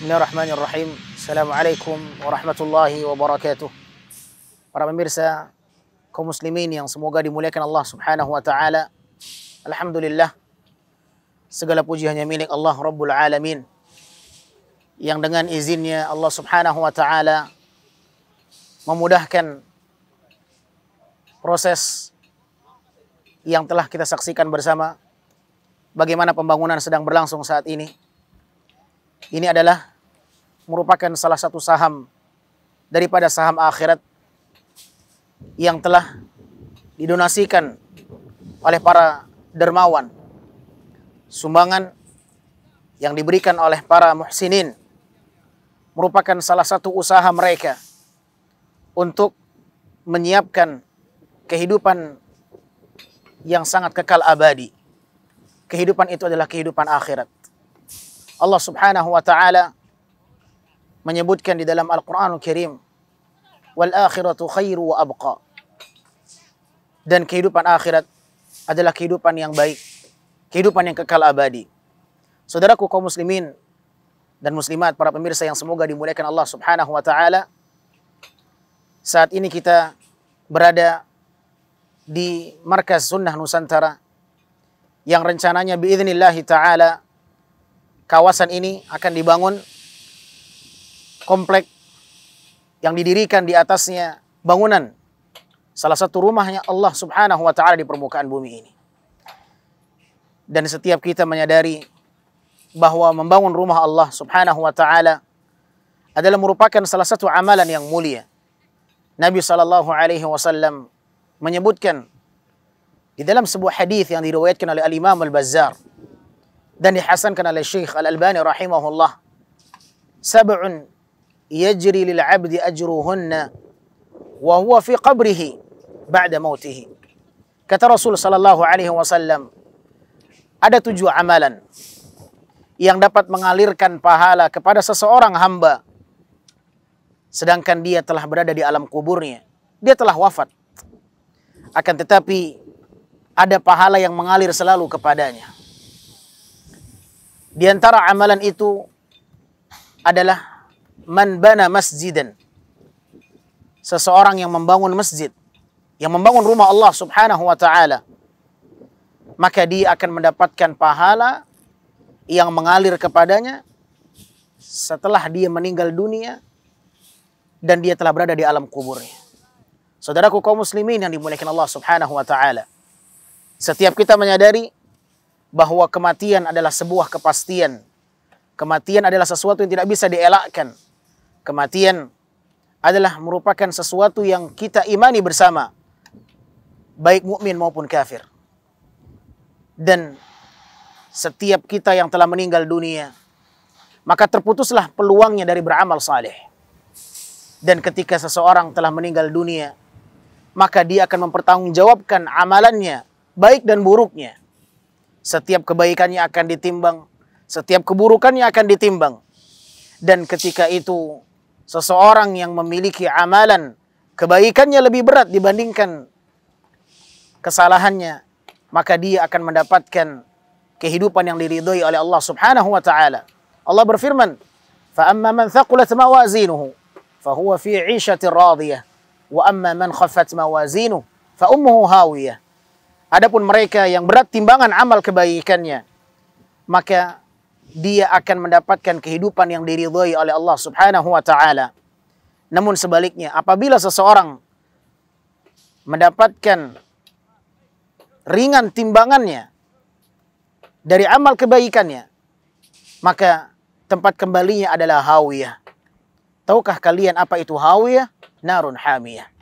Bismillahirrahmanirrahim. Assalamualaikum warahmatullahi wabarakatuh. Para pemirsa kaum muslimin yang semoga dimuliakan Allah Subhanahu wa taala. Alhamdulillah, segala puji hanya milik Allah Rabbul Alamin, yang dengan izinnya Allah Subhanahu wa taala memudahkan proses yang telah kita saksikan bersama, bagaimana pembangunan sedang berlangsung saat ini. Ini adalah merupakan salah satu saham daripada saham akhirat yang telah didonasikan oleh para dermawan. Sumbangan yang diberikan oleh para muhsinin merupakan salah satu usaha mereka untuk menyiapkan kehidupan yang sangat kekal abadi. Kehidupan itu adalah kehidupan akhirat. Allah Subhanahu wa taala menyebutkan di dalam Al-Qur'anul Karim, wal akhiratu khairu wa abqa. Dan kehidupan akhirat adalah kehidupan yang baik, kehidupan yang kekal abadi. Saudaraku kaum muslimin dan muslimat, para pemirsa yang semoga dimuliakan Allah Subhanahu wa taala, saat ini kita berada di Markas Sunnah Nusantara yang rencananya biidznillahi taala kawasan ini akan dibangun komplek yang didirikan di atasnya bangunan salah satu rumahnya Allah Subhanahu wa taala di permukaan bumi ini. Dan setiap kita menyadari bahwa membangun rumah Allah Subhanahu wa taala adalah merupakan salah satu amalan yang mulia. Nabi sallallahu alaihi wasallam menyebutkan di dalam sebuah hadis yang diriwayatkan oleh Al-Imam Al-Bazzar dan dihasankan oleh Syekh Al-Albani rahimahullah, sab'un yajri lil 'abdi ajruhunna wa huwa fi qabrihi ba'da mautihi. Kata Rasul sallallahu alaihi wasallam, ada 7 amalan yang dapat mengalirkan pahala kepada seseorang hamba sedangkan dia telah berada di alam kuburnya, dia telah wafat. Akan tetapi ada pahala yang mengalir selalu kepadanya. Di antara amalan itu adalah man bana masjidan. Seseorang yang membangun masjid, yang membangun rumah Allah Subhanahu wa taala, maka dia akan mendapatkan pahala yang mengalir kepadanya setelah dia meninggal dunia dan dia telah berada di alam kuburnya. Saudaraku kaum muslimin yang dimuliakan Allah Subhanahu wa taala, setiap kita menyadari bahwa kematian adalah sebuah kepastian. Kematian adalah sesuatu yang tidak bisa dielakkan. Kematian adalah merupakan sesuatu yang kita imani bersama, baik mukmin maupun kafir. Dan setiap kita yang telah meninggal dunia, maka terputuslah peluangnya dari beramal saleh. Dan ketika seseorang telah meninggal dunia, maka dia akan mempertanggungjawabkan amalannya, baik dan buruknya. Setiap kebaikannya akan ditimbang, setiap keburukannya akan ditimbang. Dan ketika itu seseorang yang memiliki amalan kebaikannya lebih berat dibandingkan kesalahannya, maka dia akan mendapatkan kehidupan yang diridhoi oleh Allah Subhanahu wa taala. Allah berfirman, "Fa amma man thaqulat mawazinuhu fa huwa fi 'ishatin radiyah, wa amma man khaffat mawazinuhu fa ummuhu hawiyah." Adapun mereka yang berat timbangan amal kebaikannya, maka dia akan mendapatkan kehidupan yang diridhoi oleh Allah Subhanahu wa taala. Namun sebaliknya, apabila seseorang mendapatkan ringan timbangannya dari amal kebaikannya, maka tempat kembalinya adalah hawiyah. Tahukah kalian apa itu hawiyah? Narun hamiyah.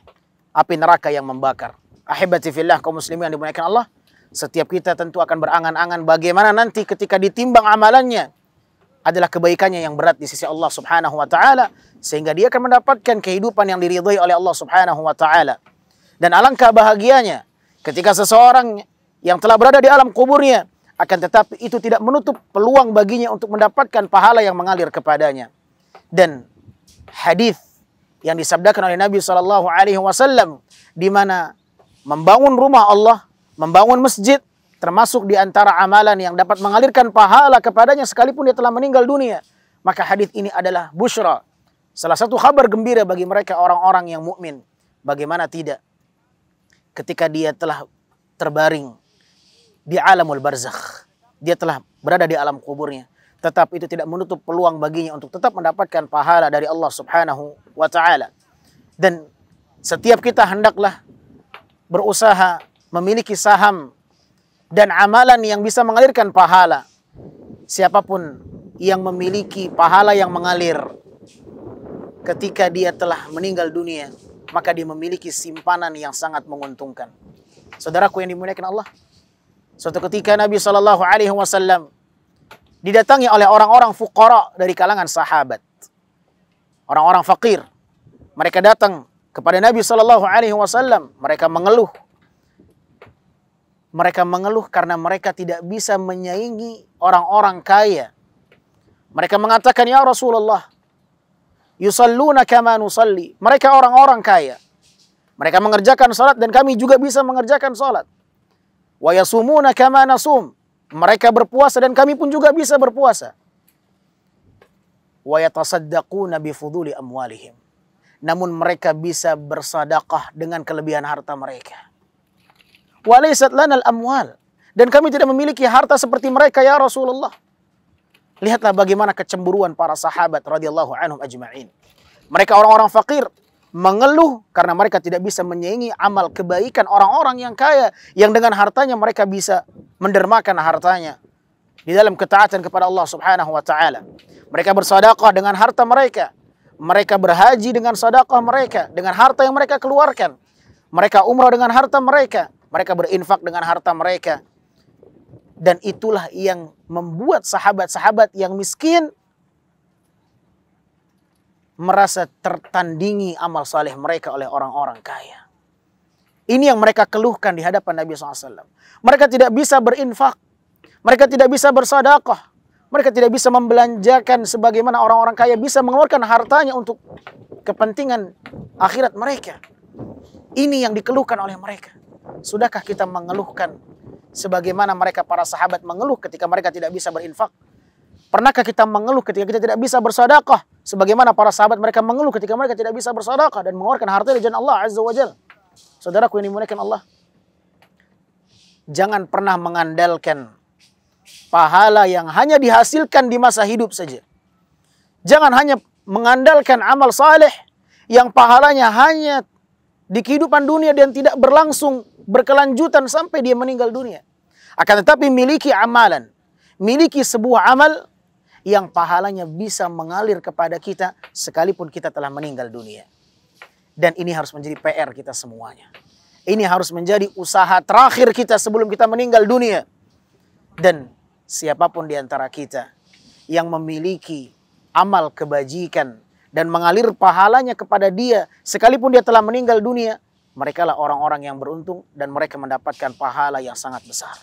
Api neraka yang membakar. Ahibati fillah, kaum muslimin yang dimuliakan Allah, setiap kita tentu akan berangan-angan bagaimana nanti ketika ditimbang amalannya adalah kebaikannya yang berat di sisi Allah Subhanahu wa taala, sehingga dia akan mendapatkan kehidupan yang diridhai oleh Allah Subhanahu wa taala. Dan alangkah bahagianya ketika seseorang yang telah berada di alam kuburnya, akan tetapi itu tidak menutup peluang baginya untuk mendapatkan pahala yang mengalir kepadanya. Dan hadis yang disabdakan oleh Nabi sallallahu alaihi wasallam, di mana membangun rumah Allah, membangun masjid, termasuk di antara amalan yang dapat mengalirkan pahala kepadanya sekalipun dia telah meninggal dunia. Maka hadis ini adalah busyra, salah satu kabar gembira bagi mereka orang-orang yang mukmin. Bagaimana tidak ketika dia telah terbaring di alamul barzakh, dia telah berada di alam kuburnya, tetap itu tidak menutup peluang baginya untuk tetap mendapatkan pahala dari Allah Subhanahu wa taala. Dan setiap kita hendaklah berusaha memiliki saham dan amalan yang bisa mengalirkan pahala. Siapapun yang memiliki pahala yang mengalir ketika dia telah meninggal dunia, maka dia memiliki simpanan yang sangat menguntungkan. Saudaraku yang dimuliakan Allah, suatu ketika Nabi SAW didatangi oleh orang-orang fuqara dari kalangan sahabat, orang-orang fakir. Mereka datang kepada Nabi SAW, mereka mengeluh. Mereka mengeluh karena mereka tidak bisa menyaingi orang-orang kaya. Mereka mengatakan, ya Rasulullah, yusalluna kama nusalli. Mereka orang-orang kaya. Mereka mengerjakan salat dan kami juga bisa mengerjakan salat. Wa yasumuna kama nasum. Mereka berpuasa dan kami pun juga bisa berpuasa. Wa yatasaddaquna bifuduli amwalihim. Namun mereka bisa bersedekah dengan kelebihan harta mereka. Wa laysat lana al-amwal. Dan kami tidak memiliki harta seperti mereka ya Rasulullah. Lihatlah bagaimana kecemburuan para sahabat radhiyallahu anhum ajma'in. Mereka orang-orang fakir mengeluh karena mereka tidak bisa menyaingi amal kebaikan orang-orang yang kaya, yang dengan hartanya mereka bisa mendermakan hartanya di dalam ketaatan kepada Allah Subhanahu wa taala. Mereka bersedekah dengan harta mereka. Mereka berhaji dengan sedekah mereka, dengan harta yang mereka keluarkan. Mereka umrah dengan harta mereka. Mereka berinfak dengan harta mereka. Dan itulah yang membuat sahabat-sahabat yang miskin merasa tertandingi amal saleh mereka oleh orang-orang kaya. Ini yang mereka keluhkan di hadapan Nabi SAW. Mereka tidak bisa berinfak. Mereka tidak bisa bersedekah. Mereka tidak bisa membelanjakan sebagaimana orang-orang kaya bisa mengeluarkan hartanya untuk kepentingan akhirat mereka. Ini yang dikeluhkan oleh mereka. Sudahkah kita mengeluhkan sebagaimana mereka para sahabat mengeluh ketika mereka tidak bisa berinfak? Pernahkah kita mengeluh ketika kita tidak bisa bersedekah sebagaimana para sahabat mereka mengeluh ketika mereka tidak bisa bersedekah dan mengeluarkan harta di jalan Allah Azza wa Jalla? Saudaraku yang dimuliakan Allah, jangan pernah mengandalkan pahala yang hanya dihasilkan di masa hidup saja. Jangan hanya mengandalkan amal saleh yang pahalanya hanya di kehidupan dunia dan tidak berlangsung berkelanjutan sampai dia meninggal dunia. Akan tetapi miliki amalan, miliki sebuah amal yang pahalanya bisa mengalir kepada kita sekalipun kita telah meninggal dunia. Dan ini harus menjadi PR kita semuanya. Ini harus menjadi usaha terakhir kita sebelum kita meninggal dunia. Dan siapapun di antara kita yang memiliki amal kebajikan dan mengalir pahalanya kepada dia sekalipun dia telah meninggal dunia, mereka lah orang-orang yang beruntung dan mereka mendapatkan pahala yang sangat besar.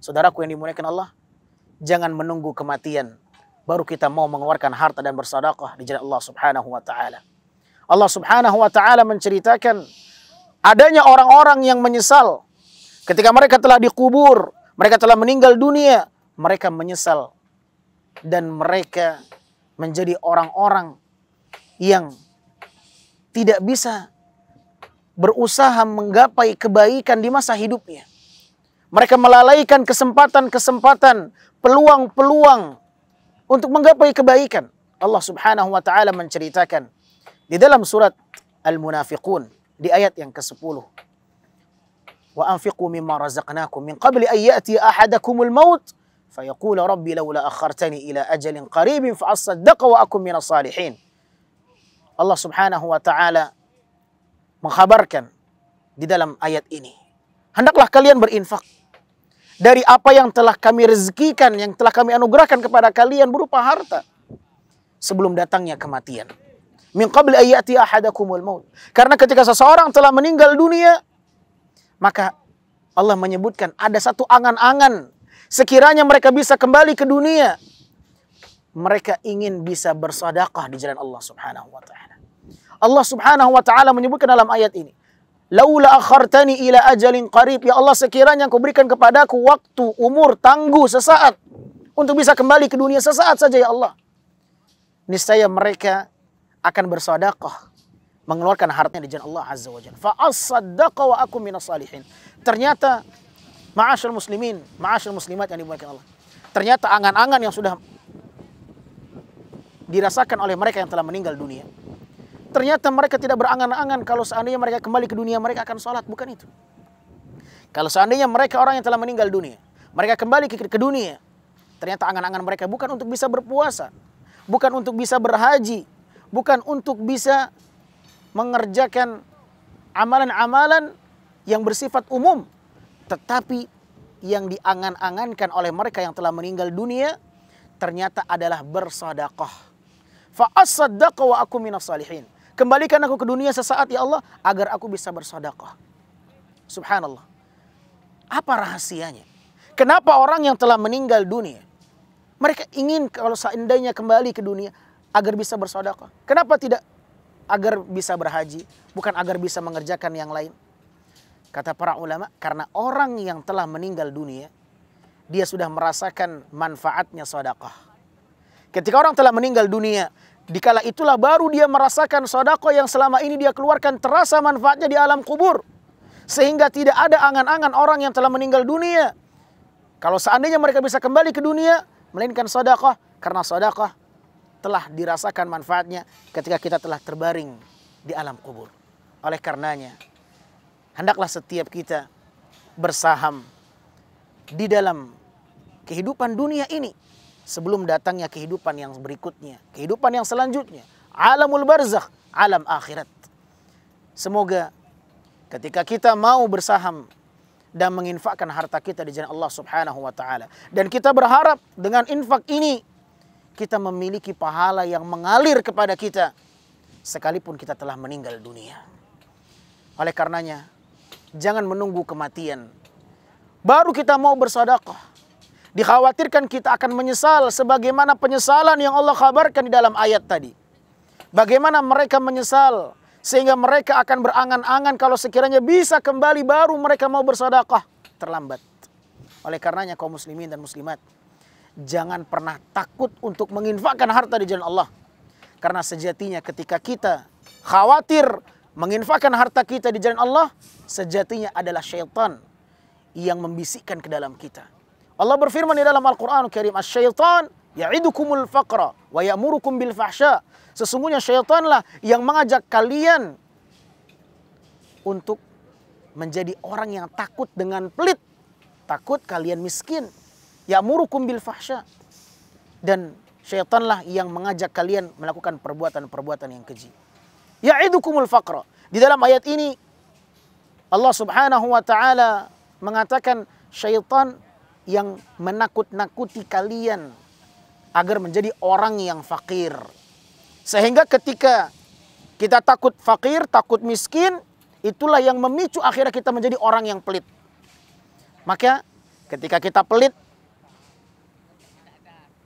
Saudaraku yang dimuliakan Allah, jangan menunggu kematian baru kita mau mengeluarkan harta dan bersedekah di jalan Allah Subhanahu wa taala. Allah Subhanahu wa taala menceritakan adanya orang-orang yang menyesal ketika mereka telah dikubur, mereka telah meninggal dunia, mereka menyesal dan mereka menjadi orang-orang yang tidak bisa berusaha menggapai kebaikan di masa hidupnya. Mereka melalaikan kesempatan-kesempatan, peluang-peluang untuk menggapai kebaikan. Allah Subhanahu wa taala menceritakan di dalam surat Al-Munafiqun di ayat yang ke-10. Wa anfiqu mimma razaqnakum min qabli an ya'ti ahadakumul maut fayaqul rabbi laula akhartani ila ajalin qaribin fa asaddaqa wa akun minas salihin. Allah Subhanahu wa taala mengkhabarkan di dalam ayat ini, hendaklah kalian berinfak dari apa yang telah kami rezekikan, yang telah kami anugerahkan kepada kalian berupa harta sebelum datangnya kematian. Min qabli ayyati ahadakumul maut. Karena ketika seseorang telah meninggal dunia, maka Allah menyebutkan ada satu angan-angan sekiranya mereka bisa kembali ke dunia, mereka ingin bisa bersedekah di jalan Allah Subhanahu wa taala. Allah Subhanahu wa taala menyebutkan dalam ayat ini, laula akhartani ila ajalin qarib, ya Allah sekiranya Engkau berikan kepadaku waktu, umur tangguh sesaat untuk bisa kembali ke dunia sesaat saja ya Allah. niscaya mereka akan bersedekah, mengeluarkan hartanya di jalan Allah Azza wa Jalla. Fa as-saddaqa wa akum minas salihin. Ternyata ma'asyal muslimin, ma'asyal muslimat yang dimuliakan Allah. Ternyata angan-angan yang sudah dirasakan oleh mereka yang telah meninggal dunia. Ternyata mereka tidak berangan-angan kalau seandainya mereka kembali ke dunia mereka akan sholat, bukan itu. Kalau seandainya mereka orang yang telah meninggal dunia, mereka kembali ke dunia, ternyata angan-angan mereka bukan untuk bisa berpuasa, bukan untuk bisa berhaji, bukan untuk bisa mengerjakan amalan-amalan yang bersifat umum, tetapi yang diangan-angankan oleh mereka yang telah meninggal dunia ternyata adalah bersedekah. Fa as-saddaqa wa akum minas salihin. Kembalikan aku ke dunia sesaat ya Allah agar aku bisa bersedekah. Subhanallah. Apa rahasianya? Kenapa orang yang telah meninggal dunia mereka ingin kalau seandainya kembali ke dunia agar bisa bersedekah? Kenapa tidak agar bisa berhaji, bukan agar bisa mengerjakan yang lain? Kata para ulama, karena orang yang telah meninggal dunia dia sudah merasakan manfaatnya sedekah. Ketika orang telah meninggal dunia, dikala itulah baru dia merasakan sedekah yang selama ini dia keluarkan, terasa manfaatnya di alam kubur. Sehingga tidak ada angan-angan orang yang telah meninggal dunia kalau seandainya mereka bisa kembali ke dunia melainkan sedekah, karena sedekah telah dirasakan manfaatnya ketika kita telah terbaring di alam kubur. Oleh karenanya, hendaklah setiap kita bersaham di dalam kehidupan dunia ini sebelum datangnya kehidupan yang berikutnya, kehidupan yang selanjutnya, alamul barzakh, alam akhirat. Semoga ketika kita mau bersaham dan menginfakkan harta kita di jalan Allah Subhanahu wa taala, dan kita berharap dengan infak ini kita memiliki pahala yang mengalir kepada kita sekalipun kita telah meninggal dunia. Oleh karenanya, jangan menunggu kematian baru kita mau bersedekah. Dikhawatirkan kita akan menyesal sebagaimana penyesalan yang Allah kabarkan di dalam ayat tadi. Bagaimana mereka menyesal sehingga mereka akan berangan-angan kalau sekiranya bisa kembali baru mereka mau bersedekah. Terlambat. Oleh karenanya kaum muslimin dan muslimat, jangan pernah takut untuk menginfakkan harta di jalan Allah. Karena sejatinya ketika kita khawatir menginfakkan harta kita di jalan Allah, sejatinya adalah syaitan yang membisikkan ke dalam kita. Allah berfirman di dalam Al-Quran Al-Karim, "Asy-syaitan ya'idukumul faqra wa ya'murukum bil fahsya." Sesungguhnya syaitanlah yang mengajak kalian untuk menjadi orang yang takut dengan pelit, takut kalian miskin. Ya'murukum bil fahsya. Dan syaitanlah yang mengajak kalian melakukan perbuatan-perbuatan yang keji. Ya'idukumul faqra. Di dalam ayat ini Allah Subhanahu wa taala mengatakan syaitan yang menakut-nakuti kalian agar menjadi orang yang fakir. Sehingga ketika kita takut fakir, takut miskin, itulah yang memicu akhirnya kita menjadi orang yang pelit. Maka ketika kita pelit,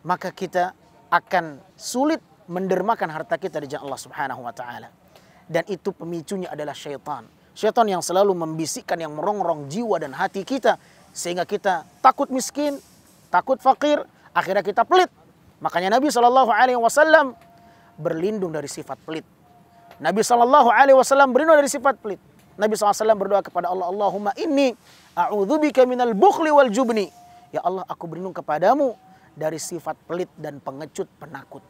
maka kita akan sulit mendermakan harta kita di jalan Allah Subhanahu wa taala. Dan itu pemicunya adalah syaitan. Syaitan yang selalu membisikkan, yang merongrong jiwa dan hati kita sehingga kita takut miskin, takut fakir, akhirnya kita pelit. Makanya Nabi SAW berlindung dari sifat pelit. Nabi SAW berlindung dari sifat pelit. Nabi SAW berdoa kepada Allah, Allahumma inni a'udzubika minal bukhli wal jubni. Ya Allah, aku berlindung kepadamu dari sifat pelit dan pengecut, penakut.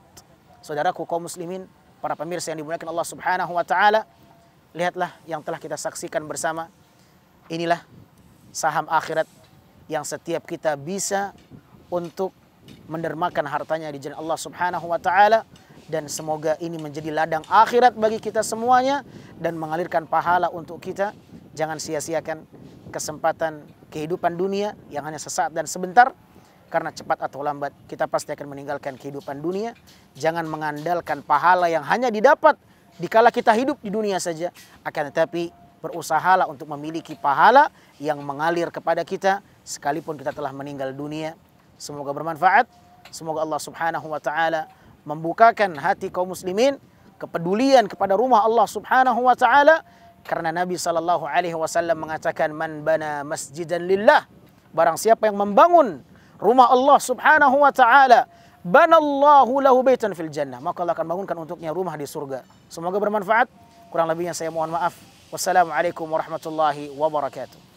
Saudaraku kaum muslimin, para pemirsa yang dimuliakan Allah Subhanahu wa taala, lihatlah yang telah kita saksikan bersama. Inilah saham akhirat yang setiap kita bisa untuk mendermakan hartanya di jalan Allah Subhanahu wa taala, dan semoga ini menjadi ladang akhirat bagi kita semuanya dan mengalirkan pahala untuk kita. Jangan sia-siakan kesempatan kehidupan dunia yang hanya sesaat dan sebentar, karena cepat atau lambat kita pasti akan meninggalkan kehidupan dunia. Jangan mengandalkan pahala yang hanya didapat dikala kita hidup di dunia saja, akan tetapi berusahalah untuk memiliki pahala yang mengalir kepada kita sekalipun kita telah meninggal dunia. Semoga bermanfaat. Semoga Allah Subhanahu wa taala membukakan hati kaum muslimin kepedulian kepada rumah Allah Subhanahu wa taala, karena Nabi sallallahu alaihi wasallam mengatakan, man bana masjidan lillah, barang siapa yang membangun rumah Allah Subhanahu wa taala, banallahu lahu baitan fil jannah. Maka Allah akan bangunkan untuknya rumah di surga. Semoga bermanfaat. Kurang lebihnya saya mohon maaf. Wassalamualaikum warahmatullahi wabarakatuh.